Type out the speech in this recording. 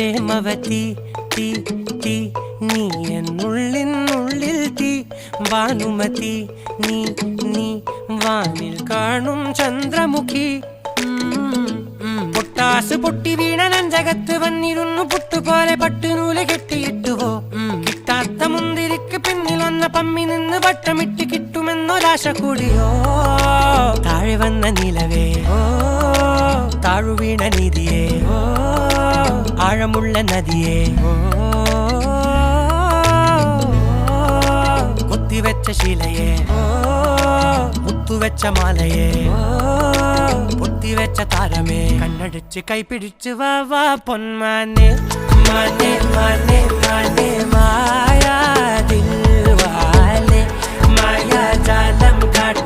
പ്രേമവതി തീ തീ നീ എന്നുള്ളിൽ തീ ഭാനുമതി നീ നീ വാനിൽ കാണും ചന്ദ്രമുഖി പൊട്ടാസ് പൊട്ടി വീണ നെഞ്ചകത്ത് വന്നിരുന്നു പുട്ടുപോലെ പട്ടുനൂല് കെട്ടിയിട്ടുവോ കിട്ടാത്ത മുന്തിരിക്ക് പിന്നിൽ വന്ന പമ്മി നിന്ന് വട്ടമിട്ട് കിട്ടുമെന്നൊരാശ കൂടിയോ താഴെ വന്ന നിലവേ താഴു വീണ നിധിയേ ആഴമുള്ള നദിയേ കൊത്തിവെച്ച ശിലയേ മുത്തുവെച്ച മാലയേ പൊത്തിവെച്ച താരമേ കണ്ണടിച്ച് കൈപിടിച്ച് വാ വാ പൊന്മാനെ മാനെ മാനെ മാനെ മായാ ദിൽവാലെ മായാ ജാലം കാട്ടി